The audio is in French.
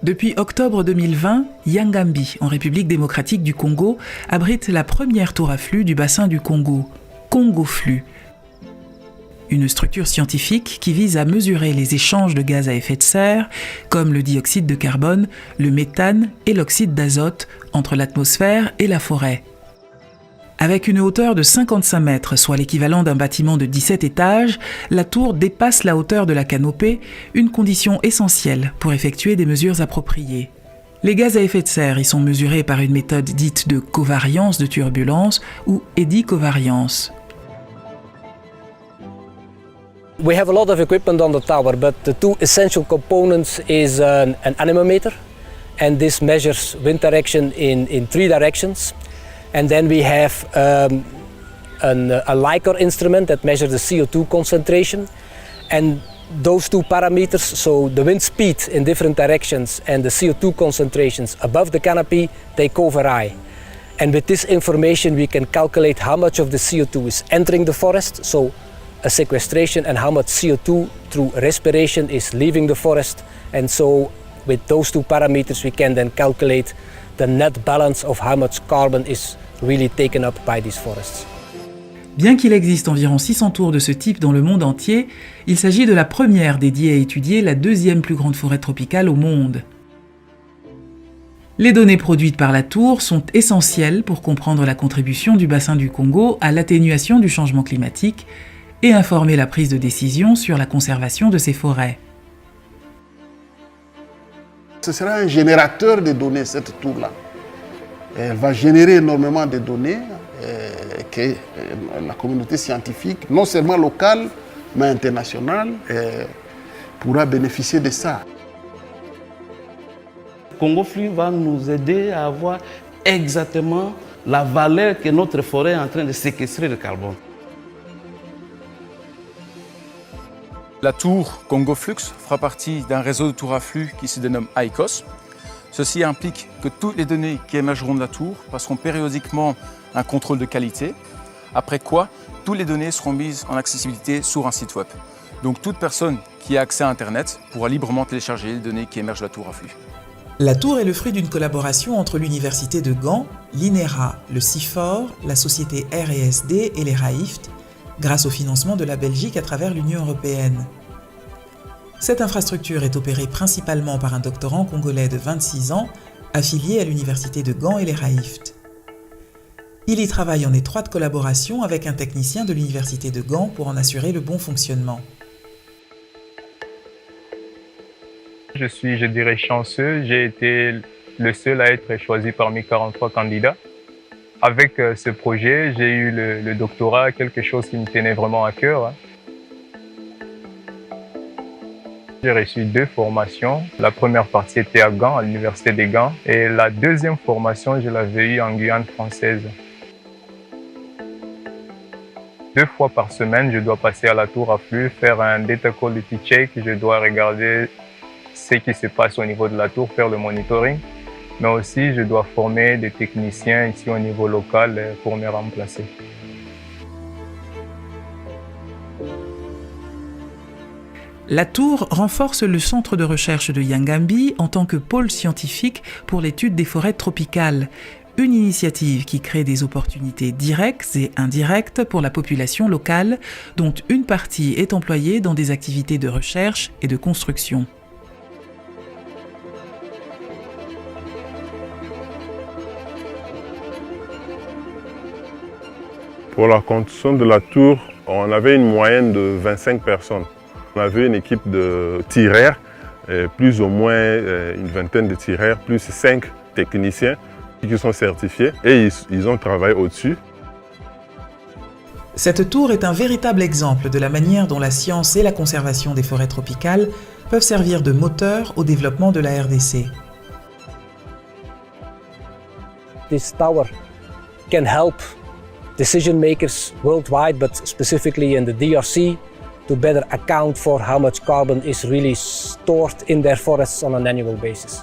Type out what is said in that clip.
Depuis octobre 2020, Yangambi, en République démocratique du Congo, abrite la première tour à flux du bassin du Congo, CongoFlux. Une structure scientifique qui vise à mesurer les échanges de gaz à effet de serre, comme le dioxyde de carbone, le méthane et l'oxyde d'azote, entre l'atmosphère et la forêt. Avec une hauteur de 55 mètres, soit l'équivalent d'un bâtiment de 17 étages, la tour dépasse la hauteur de la canopée, une condition essentielle pour effectuer des mesures appropriées. Les gaz à effet de serre y sont mesurés par une méthode dite de covariance de turbulence ou édicovariance. We have a lot of equipment on the tower, but the two essential components is an anemometer, and this measures wind direction in 3 directions. And then we have a Likor instrument that measures the CO2 concentration. And those two parameters, so the wind speed in different directions and the CO2 concentrations above the canopy, they co-vary. And with this information we can calculate how much of the CO2 is entering the forest, so a sequestration, and how much CO2 through respiration is leaving the forest. And so with those two parameters we can then calculate the net balance of how much carbon is really taken up by these forests. Bien qu'il existe environ 600 tours de ce type dans le monde entier, il s'agit de la première dédiée à étudier la deuxième plus grande forêt tropicale au monde. Les données produites par la tour sont essentielles pour comprendre la contribution du bassin du Congo à l'atténuation du changement climatique et informer la prise de décision sur la conservation de ces forêts. Ce sera un générateur de données, cette tour-là. Elle va générer énormément de données que la communauté scientifique, non seulement locale, mais internationale, pourra bénéficier de ça. CongoFlux va nous aider à avoir exactement la valeur que notre forêt est en train de séquestrer le carbone. La tour CongoFlux fera partie d'un réseau de tours à flux qui se dénomme ICOS. Ceci implique que toutes les données qui émergeront de la tour passeront périodiquement un contrôle de qualité, après quoi toutes les données seront mises en accessibilité sur un site web. Donc toute personne qui a accès à Internet pourra librement télécharger les données qui émergent de la tour à flux. La tour est le fruit d'une collaboration entre l'Université de Gand, l'INERA, le CIFOR, la société R&SD et les RAIFT, grâce au financement de la Belgique à travers l'Union européenne. Cette infrastructure est opérée principalement par un doctorant congolais de 26 ans, affilié à l'Université de Gand et les RAIFT. Il y travaille en étroite collaboration avec un technicien de l'Université de Gand pour en assurer le bon fonctionnement. Je suis, je dirais, chanceux. J'ai été le seul à être choisi parmi 43 candidats. Avec ce projet, j'ai eu le doctorat, quelque chose qui me tenait vraiment à cœur. J'ai reçu 2 formations. La première partie était à Gand, à l'Université de Gand. Et la deuxième formation, je l'avais eue en Guyane française. 2 fois par semaine, je dois passer à la tour à flux, faire un data quality check. Je dois regarder ce qui se passe au niveau de la tour, faire le monitoring. Mais aussi, je dois former des techniciens ici au niveau local pour me remplacer. La tour renforce le centre de recherche de Yangambi en tant que pôle scientifique pour l'étude des forêts tropicales, une initiative qui crée des opportunités directes et indirectes pour la population locale, dont une partie est employée dans des activités de recherche et de construction. Pour la construction de la tour, on avait une moyenne de 25 personnes. On avait une équipe de tireurs, plus ou moins une vingtaine de tireurs, plus 5 techniciens qui sont certifiés et ils ont travaillé au-dessus. Cette tour est un véritable exemple de la manière dont la science et la conservation des forêts tropicales peuvent servir de moteur au développement de la RDC. This tower can help decision makers worldwide, but specifically in the DRC, to better account for how much carbon is really stored in their forests on an annual basis.